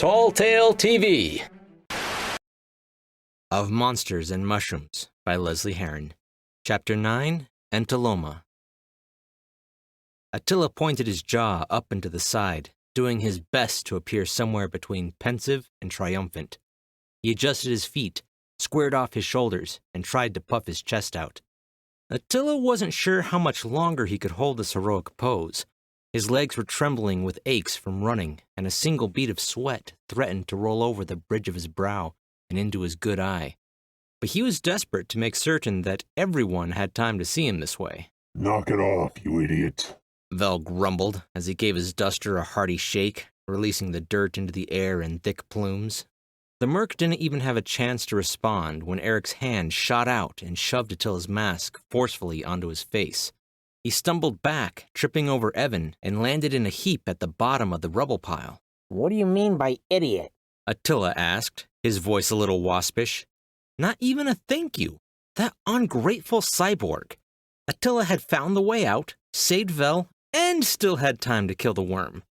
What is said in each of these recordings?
Tall Tale TV. Of Monsters and Mushrooms by Lesley Herron. Chapter 9, Antiloma. Attila pointed his jaw up and to the side, doing his best to appear somewhere between pensive and triumphant. He adjusted his feet, squared off his shoulders, and tried to puff his chest out. Attila wasn't sure how much longer he could hold this heroic pose. His legs were trembling with aches from running, and a single bead of sweat threatened to roll over the bridge of his brow and into his good eye. But he was desperate to make certain that everyone had time to see him this way. "Knock it off, you idiot," Vel grumbled as he gave his duster a hearty shake, releasing the dirt into the air in thick plumes. The merc didn't even have a chance to respond when Eric's hand shot out and shoved Attila's mask forcefully onto his face. He stumbled back, tripping over Evan, and landed in a heap at the bottom of the rubble pile. "What do you mean by idiot?" Attila asked, his voice a little waspish. Not even a thank you. That ungrateful cyborg. Attila had found the way out, saved Vel, and still had time to kill the worm.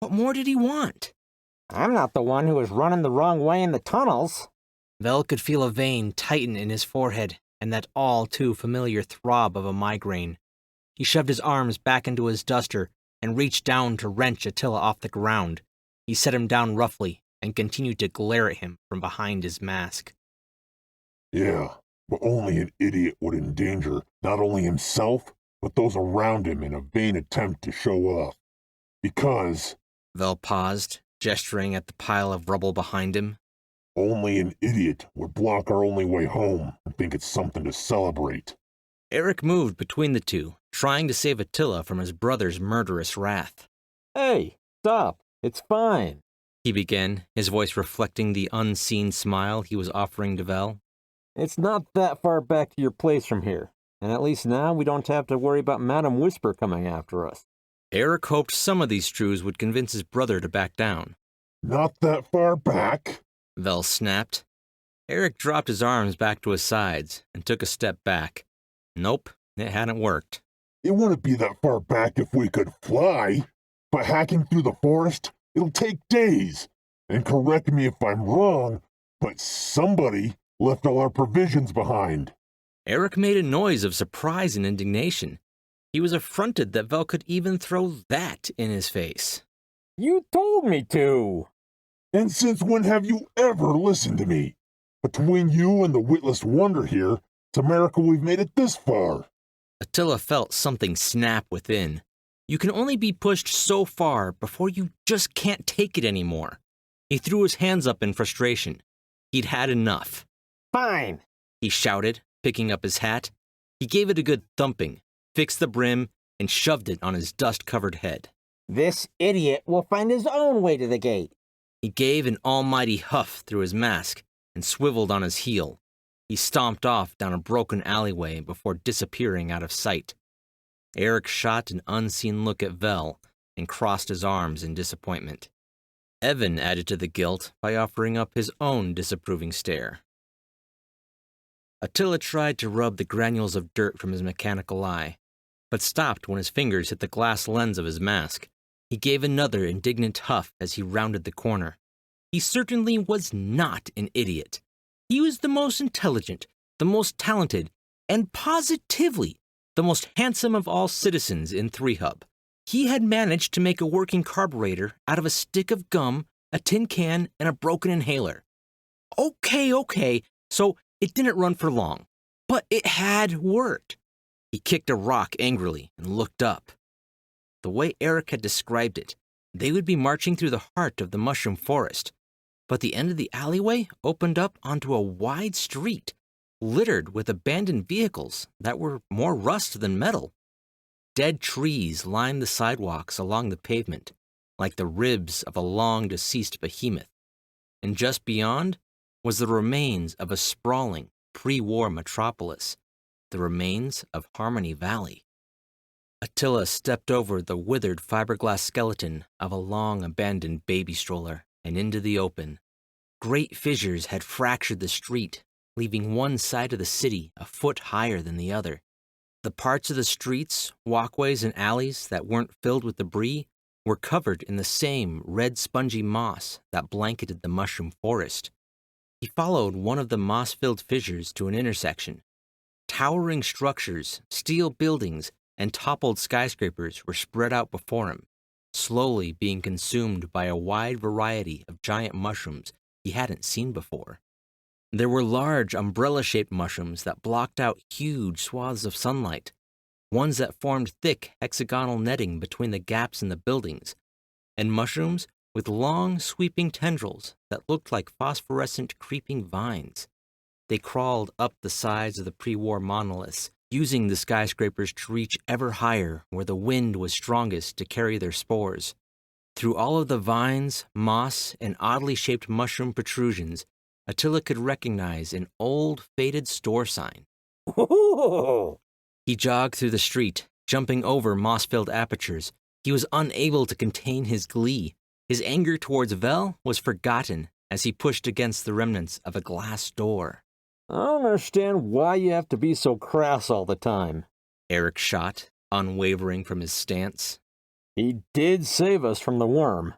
What more did he want? "I'm not the one who was running the wrong way in the tunnels." Vel could feel a vein tighten in his forehead and that all too familiar throb of a migraine. He shoved his arms back into his duster and reached down to wrench Attila off the ground. He set him down roughly and continued to glare at him from behind his mask. "Yeah, but only an idiot would endanger not only himself, but those around him in a vain attempt to show off. Because," Vel paused, gesturing at the pile of rubble behind him, "only an idiot would block our only way home and think it's something to celebrate." Eric moved between the two, trying to save Attila from his brother's murderous wrath. "Hey, stop. It's fine," He began, his voice reflecting the unseen smile he was offering to Vel. "It's not that far back to your place from here, and at least now we don't have to worry about Madam Whisper coming after us." Eric hoped some of these truths would convince his brother to back down. "Not that far back?" Vel snapped. Eric dropped his arms back to his sides and took a step back. Nope, it hadn't worked. "It wouldn't be that far back if we could fly. But hacking through the forest, it'll take days. And correct me if I'm wrong, but somebody left all our provisions behind." Eric made a noise of surprise and indignation. He was affronted that Vel could even throw that in his face. "You told me to." "And since when have you ever listened to me? Between you and the witless wonder here, it's a miracle we've made it this far." Attila felt something snap within. You can only be pushed so far before you just can't take it anymore. He threw his hands up in frustration. He'd had enough. "Fine," He shouted, picking up his hat. He gave it a good thumping, fixed the brim, and shoved it on his dust-covered head. "This idiot will find his own way to the gate." He gave an almighty huff through his mask and swiveled on his heel. He stomped off down a broken alleyway before disappearing out of sight. Eric shot an unseen look at Vel and crossed his arms in disappointment. Evan added to the guilt by offering up his own disapproving stare. Attila tried to rub the granules of dirt from his mechanical eye, but stopped when his fingers hit the glass lens of his mask. He gave another indignant huff as he rounded the corner. He certainly was not an idiot. He was the most intelligent, the most talented, and positively the most handsome of all citizens in 3-Hub. He had managed to make a working carburetor out of a stick of gum, a tin can, and a broken inhaler. Okay, so it didn't run for long, but it had worked. He kicked a rock angrily and looked up. The way Eric had described it, they would be marching through the heart of the mushroom forest, but the end of the alleyway opened up onto a wide street, littered with abandoned vehicles that were more rust than metal. Dead trees lined the sidewalks along the pavement, like the ribs of a long-deceased behemoth, and just beyond was the remains of a sprawling, pre-war metropolis, the remains of Harmony Valley. Attila stepped over the withered fiberglass skeleton of a long-abandoned baby stroller and into the open. Great fissures had fractured the street, leaving one side of the city a foot higher than the other. The parts of the streets, walkways, and alleys that weren't filled with debris were covered in the same red spongy moss that blanketed the mushroom forest. He followed one of the moss-filled fissures to an intersection. Towering structures, steel buildings, and toppled skyscrapers were spread out before him, slowly being consumed by a wide variety of giant mushrooms he hadn't seen before. There were large umbrella-shaped mushrooms that blocked out huge swaths of sunlight, ones that formed thick hexagonal netting between the gaps in the buildings, and mushrooms with long, sweeping tendrils that looked like phosphorescent creeping vines. They crawled up the sides of the pre-war monoliths, using the skyscrapers to reach ever higher where the wind was strongest to carry their spores. Through all of the vines, moss, and oddly shaped mushroom protrusions, Attila could recognize an old, faded store sign. Ooh. He jogged through the street, jumping over moss-filled apertures. He was unable to contain his glee. His anger towards Vel was forgotten as he pushed against the remnants of a glass door. I don't understand why you have to be so crass all the time. Eric shot, unwavering from his stance. He did save us from the worm.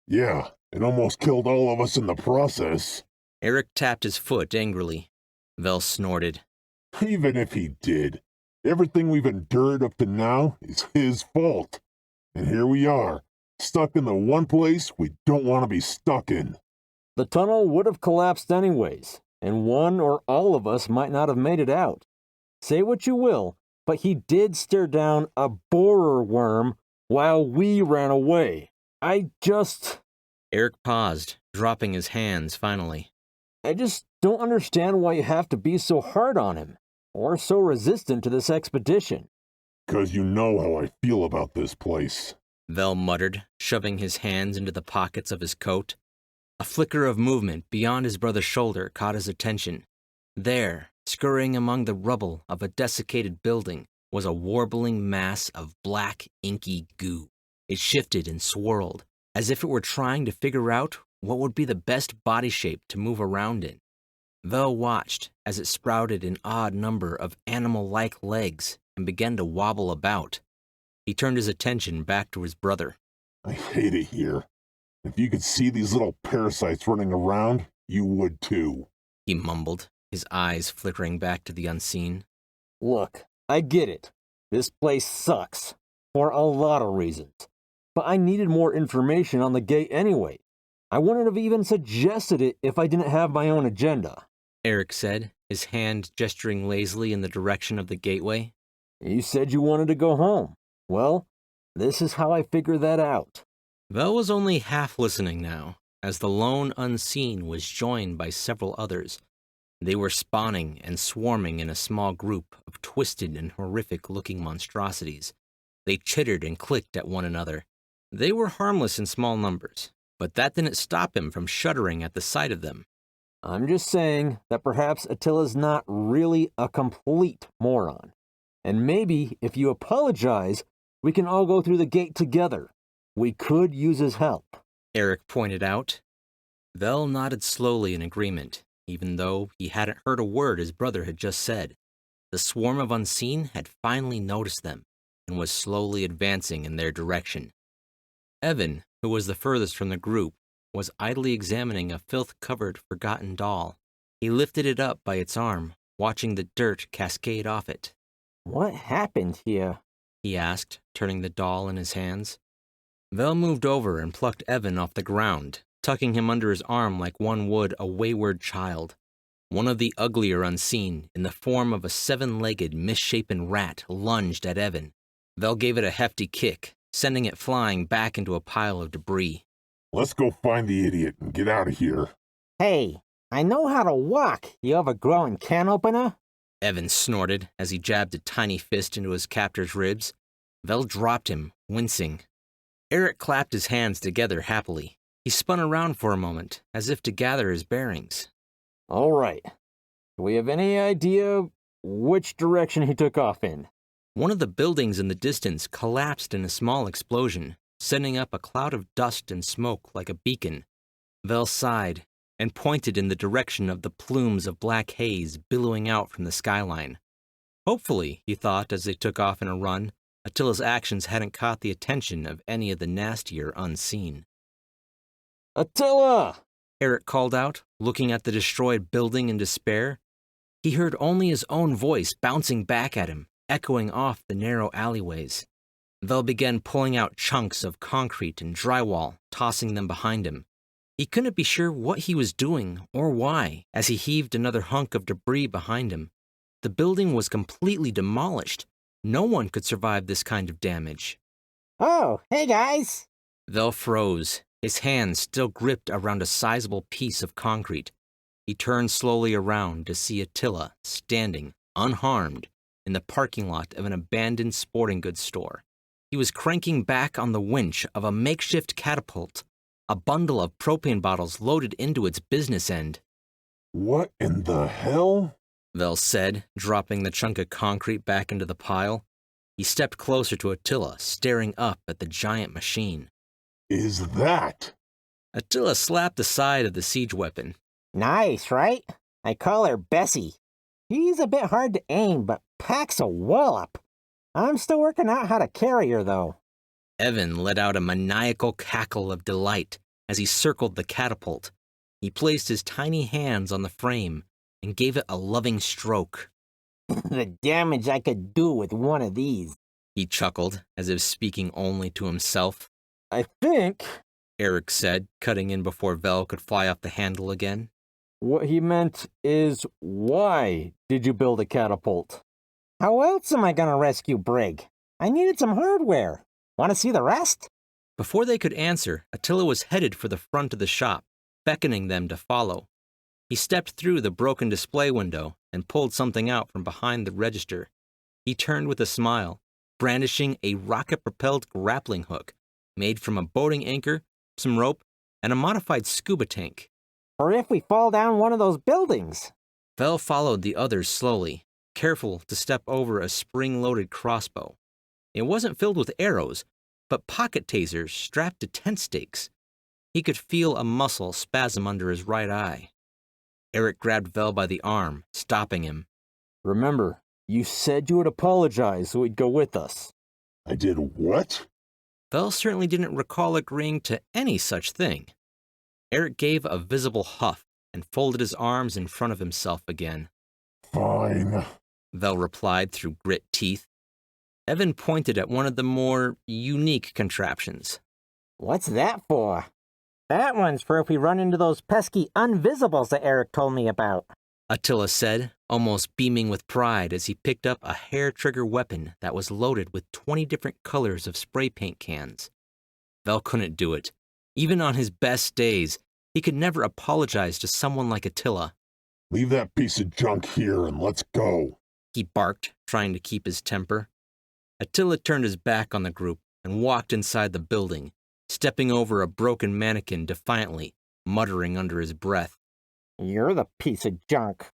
Yeah, it almost killed all of us in the process. Eric tapped his foot angrily. Vel snorted. Even if he did, everything we've endured up to now is his fault. And here we are, stuck in the one place we don't want to be stuck in. The tunnel would have collapsed anyways, and one or all of us might not have made it out. Say what you will, but he did stare down a borer worm while we ran away. Eric paused, dropping his hands finally. I just don't understand why you have to be so hard on him, or so resistant to this expedition. 'Cause you know how I feel about this place. Vel muttered, shoving his hands into the pockets of his coat. A flicker of movement beyond his brother's shoulder caught his attention. There, scurrying among the rubble of a desiccated building, was a warbling mass of black, inky goo. It shifted and swirled, as if it were trying to figure out what would be the best body shape to move around in. Vel watched as it sprouted an odd number of animal-like legs and began to wobble about. He turned his attention back to his brother. I hate it here. If you could see these little parasites running around, you would too. He mumbled, his eyes flickering back to the unseen. Look, I get it. This place sucks, for a lot of reasons. But I needed more information on the gate anyway. I wouldn't have even suggested it if I didn't have my own agenda. Eric said, his hand gesturing lazily in the direction of the gateway. You said you wanted to go home. Well, this is how I figured that out. Vel was only half listening now, as the lone unseen was joined by several others. They were spawning and swarming in a small group of twisted and horrific-looking monstrosities. They chittered and clicked at one another. They were harmless in small numbers, but that didn't stop him from shuddering at the sight of them. I'm just saying that perhaps Attila's not really a complete moron. And maybe if you apologize, we can all go through the gate together. We could use his help. Eric pointed out. Vel nodded slowly in agreement, even though he hadn't heard a word his brother had just said. The swarm of unseen had finally noticed them and was slowly advancing in their direction. Evan, who was the furthest from the group, was idly examining a filth-covered, forgotten doll. He lifted it up by its arm, watching the dirt cascade off it. What happened here? He asked, turning the doll in his hands. Vel moved over and plucked Evan off the ground, tucking him under his arm like one would a wayward child. One of the uglier unseen, in the form of a seven-legged, misshapen rat, lunged at Evan. Vel gave it a hefty kick, sending it flying back into a pile of debris. Let's go find the idiot and get out of here. Hey, I know how to walk, you overgrown can opener. Evan snorted as he jabbed a tiny fist into his captor's ribs. Vel dropped him, wincing. Eric clapped his hands together happily. He spun around for a moment, as if to gather his bearings. All right. Do we have any idea which direction he took off in? One of the buildings in the distance collapsed in a small explosion, sending up a cloud of dust and smoke like a beacon. Vel sighed and pointed in the direction of the plumes of black haze billowing out from the skyline. Hopefully, he thought as they took off in a run, Attila's actions hadn't caught the attention of any of the nastier unseen. Attila! Eric called out, looking at the destroyed building in despair. He heard only his own voice bouncing back at him, echoing off the narrow alleyways. Vel began pulling out chunks of concrete and drywall, tossing them behind him. He couldn't be sure what he was doing or why as he heaved another hunk of debris behind him. The building was completely demolished. No one could survive this kind of damage. Oh, hey guys! Vel froze, his hands still gripped around a sizable piece of concrete. He turned slowly around to see Attila standing, unharmed, in the parking lot of an abandoned sporting goods store. He was cranking back on the winch of a makeshift catapult, a bundle of propane bottles loaded into its business end. What in the hell? Vel said, dropping the chunk of concrete back into the pile. He stepped closer to Attila, staring up at the giant machine. Is that? Attila slapped the side of the siege weapon. Nice, right? I call her Bessie. She's a bit hard to aim, but packs a wallop. I'm still working out how to carry her, though. Evan let out a maniacal cackle of delight as he circled the catapult. He placed his tiny hands on the frame and gave it a loving stroke. The damage I could do with one of these. He chuckled, as if speaking only to himself. I think Eric said, cutting in before Vel could fly off the handle again. what he meant is, why did you build a catapult? How else am I gonna rescue Brig? I needed some hardware. Want to see the rest? Before they could answer, Attila was headed for the front of the shop, beckoning them to follow. He stepped through the broken display window and pulled something out from behind the register. He turned with a smile, brandishing a rocket-propelled grappling hook made from a boating anchor, some rope, and a modified scuba tank. Or if we fall down one of those buildings. Vel followed the others slowly, careful to step over a spring-loaded crossbow. It wasn't filled with arrows, but pocket tasers strapped to tent stakes. He could feel a muscle spasm under his right eye. Eric grabbed Vel by the arm, stopping him. Remember, you said you would apologize so he'd go with us. I did what? Vel certainly didn't recall agreeing to any such thing. Eric gave a visible huff and folded his arms in front of himself again. Fine. Vel replied through grit teeth. Evan pointed at one of the more unique contraptions. What's that for? That one's for if we run into those pesky unvisibles that Eric told me about. Attila said, almost beaming with pride as he picked up a hair-trigger weapon that was loaded with 20 different colors of spray paint cans. Vel couldn't do it. Even on his best days, he could never apologize to someone like Attila. Leave that piece of junk here and let's go. He barked, trying to keep his temper. Attila turned his back on the group and walked inside the building, stepping over a broken mannequin defiantly, muttering under his breath. You're the piece of junk.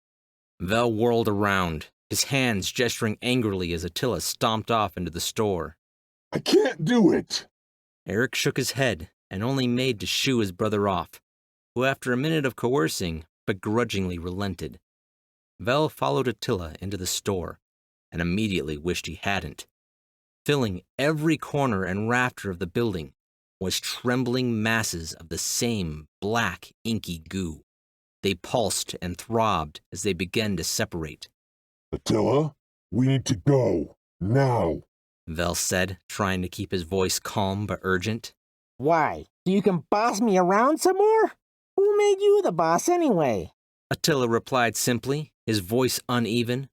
Vel whirled around, his hands gesturing angrily as Attila stomped off into the store. I can't do it. Eric shook his head and only made to shoo his brother off, who after a minute of coercing, begrudgingly relented. Vel followed Attila into the store and immediately wished he hadn't. Filling every corner and rafter of the building was trembling masses of the same black, inky goo. They pulsed and throbbed as they began to separate. Attila, we need to go. Now. Vel said, trying to keep his voice calm but urgent. Why? So you can boss me around some more? Who made you the boss anyway? Attila replied simply, his voice uneven.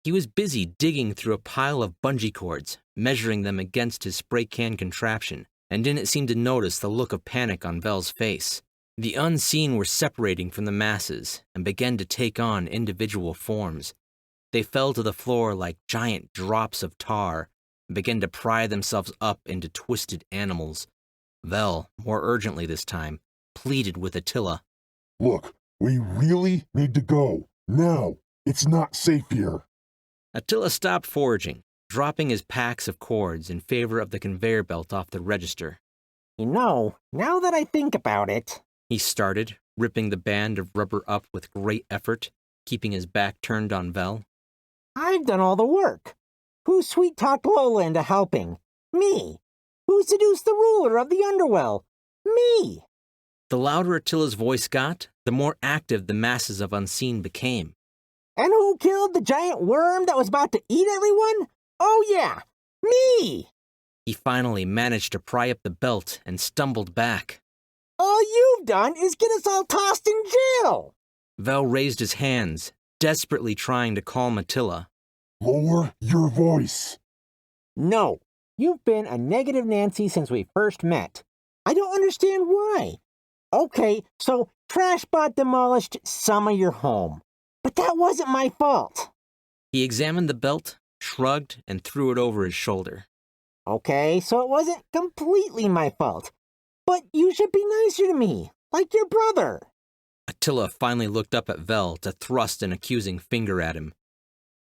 He was busy digging through a pile of bungee cords, measuring them against his spray can contraption, and didn't seem to notice the look of panic on Vel's face. The unseen were separating from the masses and began to take on individual forms. They fell to the floor like giant drops of tar and began to pry themselves up into twisted animals. Vel, more urgently this time, pleaded with Attila. Look, we really need to go. Now. It's not safe here. Attila stopped foraging, dropping his packs of cords in favor of the conveyor belt off the register. You know, now that I think about it... He started, ripping the band of rubber up with great effort, keeping his back turned on Vel. I've done all the work. Who sweet-talked Lola into helping? Me. Who seduced the ruler of the underworld? Me. The louder Attila's voice got, the more active the masses of Unseen became. And who killed the giant worm that was about to eat everyone? Oh yeah, me! He finally managed to pry up the belt and stumbled back. All you've done is get us all tossed in jail! Vel raised his hands, desperately trying to calm Attila. Lower your voice. No, you've been a negative Nancy since we first met. I don't understand why. Okay, so Trashbot demolished some of your home. But that wasn't my fault. He examined the belt, shrugged, and threw it over his shoulder. Okay, so it wasn't completely my fault. But you should be nicer to me, like your brother. Attila finally looked up at Vel to thrust an accusing finger at him.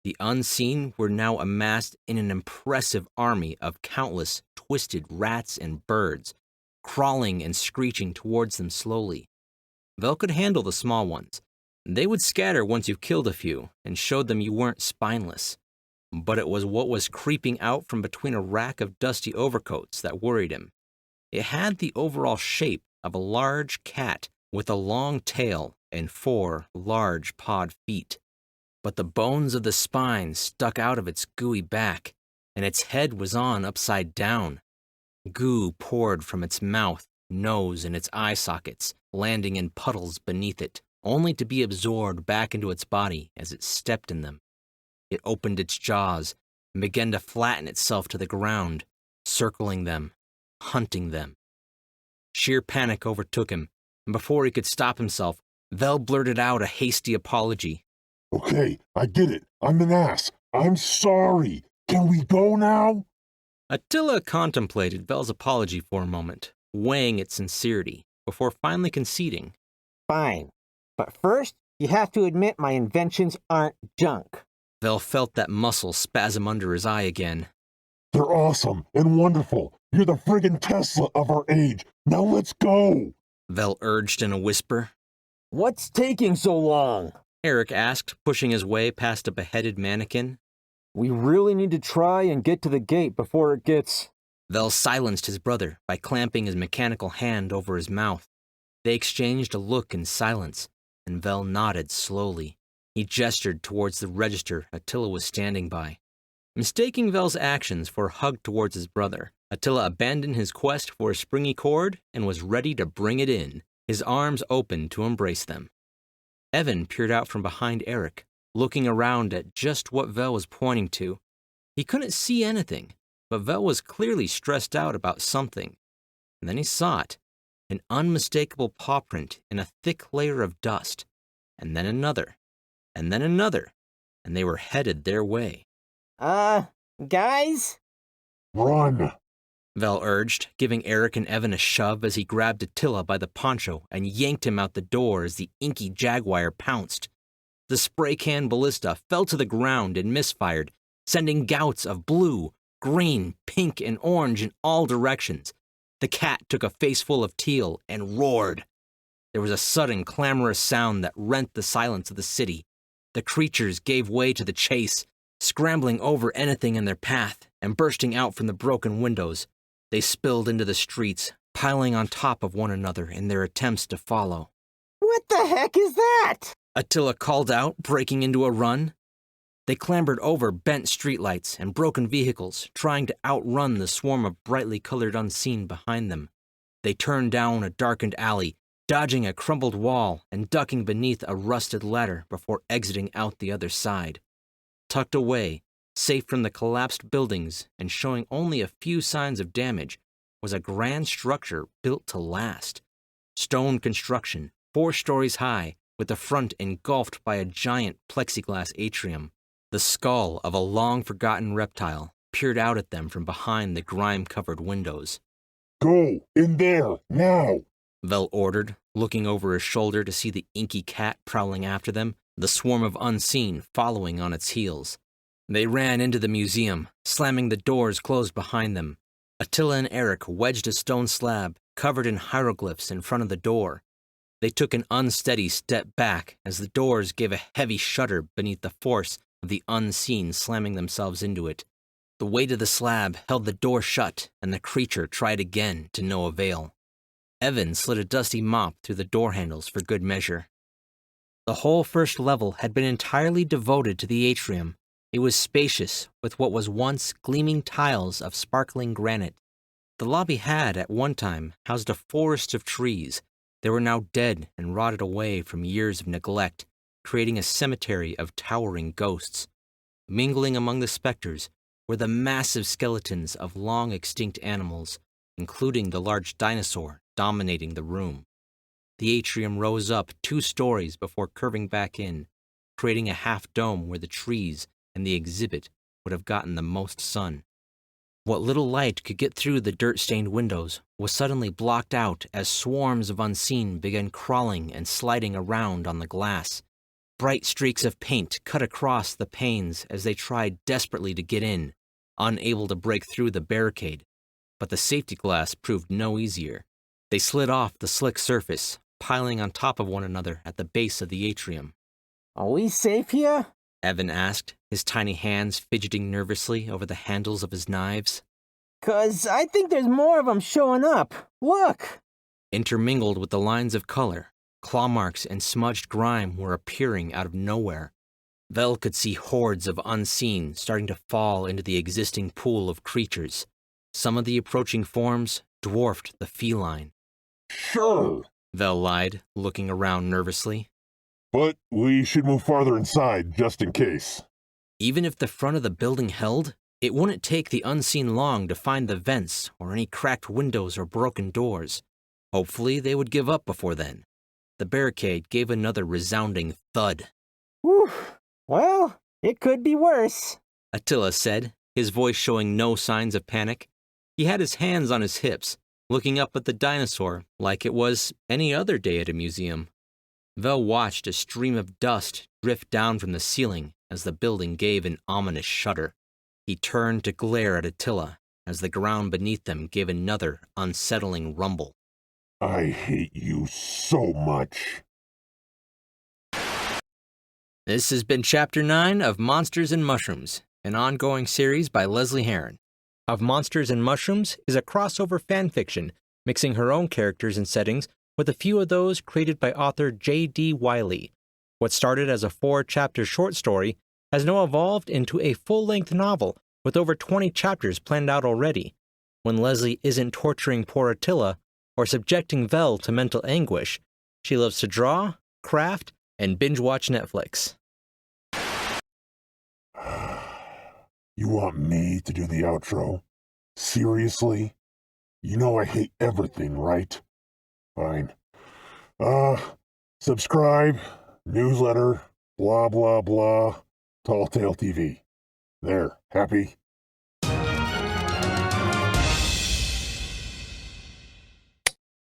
The Unseen were now amassed in an impressive army of countless twisted rats and birds, crawling and screeching towards them slowly. Vel could handle the small ones. They would scatter once you killed a few and showed them you weren't spineless. But it was what was creeping out from between a rack of dusty overcoats that worried him. It had the overall shape of a large cat with a long tail and 4 large pawed feet. But the bones of the spine stuck out of its gooey back, and its head was on upside down. Goo poured from its mouth, nose, and its eye sockets, landing in puddles beneath it, only to be absorbed back into its body as it stepped in them. It opened its jaws and began to flatten itself to the ground, circling them, hunting them. Sheer panic overtook him, and before he could stop himself, Vel blurted out a hasty apology. Okay, I get it. I'm an ass. I'm sorry. Can we go now? Attila contemplated Vel's apology for a moment, weighing its sincerity, before finally conceding. Fine. But first, you have to admit my inventions aren't junk. Vel felt that muscle spasm under his eye again. They're awesome and wonderful. You're the friggin' Tesla of our age. Now let's go. Vel urged in a whisper. What's taking so long? Eric asked, pushing his way past a beheaded mannequin. We really need to try and get to the gate before it gets... Vel silenced his brother by clamping his mechanical hand over his mouth. They exchanged a look in silence, and Vel nodded slowly. He gestured towards the register Attila was standing by. Mistaking Vel's actions for a hug towards his brother, Attila abandoned his quest for a springy cord and was ready to bring it in, his arms open to embrace them. Evan peered out from behind Eric, looking around at just what Vel was pointing to. He couldn't see anything, but Vel was clearly stressed out about something. And then he saw it, an unmistakable paw print in a thick layer of dust, and then another, and then another, and they were headed their way. Guys? Run. Vel urged, giving Eric and Evan a shove as he grabbed Attila by the poncho and yanked him out the door as the inky jaguar pounced. The spray can ballista fell to the ground and misfired, sending gouts of blue, green, pink, and orange in all directions. The cat took a faceful of teal and roared. There was a sudden clamorous sound that rent the silence of the city. The creatures gave way to the chase, scrambling over anything in their path and bursting out from the broken windows. They spilled into the streets, piling on top of one another in their attempts to follow. What the heck is that? Attila called out, breaking into a run. They clambered over bent streetlights and broken vehicles, trying to outrun the swarm of brightly colored Unseen behind them. They turned down a darkened alley, dodging a crumbled wall and ducking beneath a rusted ladder before exiting out the other side. Tucked away, safe from the collapsed buildings and showing only a few signs of damage, was a grand structure built to last. Stone construction, 4 stories high, with the front engulfed by a giant plexiglass atrium. The skull of a long-forgotten reptile peered out at them from behind the grime-covered windows. Go in there now. Vel ordered, looking over his shoulder to see the inky cat prowling after them, the swarm of Unseen following on its heels. They ran into the museum, slamming the doors closed behind them. Attila and Eric wedged a stone slab covered in hieroglyphs in front of the door. They took an unsteady step back as the doors gave a heavy shudder beneath the force of the Unseen slamming themselves into it. The weight of the slab held the door shut, and the creature tried again to no avail. Evan slid a dusty mop through the door handles for good measure. The whole first level had been entirely devoted to the atrium. It was spacious, with what was once gleaming tiles of sparkling granite. The lobby had, at one time, housed a forest of trees. They were now dead and rotted away from years of neglect, creating a cemetery of towering ghosts. Mingling among the specters were the massive skeletons of long-extinct animals, including the large dinosaur dominating the room. The atrium rose up 2 stories before curving back in, creating a half-dome where the trees and the exhibit would have gotten the most sun. What little light could get through the dirt-stained windows was suddenly blocked out as swarms of unseen began crawling and sliding around on the glass. Bright streaks of paint cut across the panes as they tried desperately to get in, unable to break through the barricade. But the safety glass proved no easier. They slid off the slick surface, piling on top of one another at the base of the atrium. Are we safe here? Evan asked, his tiny hands fidgeting nervously over the handles of his knives. 'Cause I think there's more of them showing up. Look! Intermingled with the lines of color, claw marks and smudged grime were appearing out of nowhere. Vel could see hordes of unseen starting to fall into the existing pool of creatures. Some of the approaching forms dwarfed the feline. Sure, Vel lied, looking around nervously. but we should move farther inside just in case. Even if the front of the building held, it wouldn't take the unseen long to find the vents or any cracked windows or broken doors. Hopefully they would give up before then. The barricade gave another resounding thud. Whew. Well, it could be worse. Attila said, his voice showing no signs of panic. He had his hands on his hips, looking up at the dinosaur like it was any other day at a museum. Vel watched a stream of dust drift down from the ceiling as the building gave an ominous shudder. He turned to glare at Attila as the ground beneath them gave another unsettling rumble. I hate you so much. This has been Chapter 9 of Monsters and Mushrooms, an ongoing series by Lesley Herron. Of Monsters and Mushrooms is a crossover fanfiction, mixing her own characters and settings with a few of those created by author J.D. Wiley. What started as a 4-chapter short story has now evolved into a full-length novel with over 20 chapters planned out already. When Lesley isn't torturing poor Attila or subjecting Vel to mental anguish, she loves to draw, craft, and binge-watch Netflix. You want me to do the outro? Seriously? You know I hate everything, right? Fine. Subscribe, newsletter, blah blah blah, Tall Tale TV. There, happy?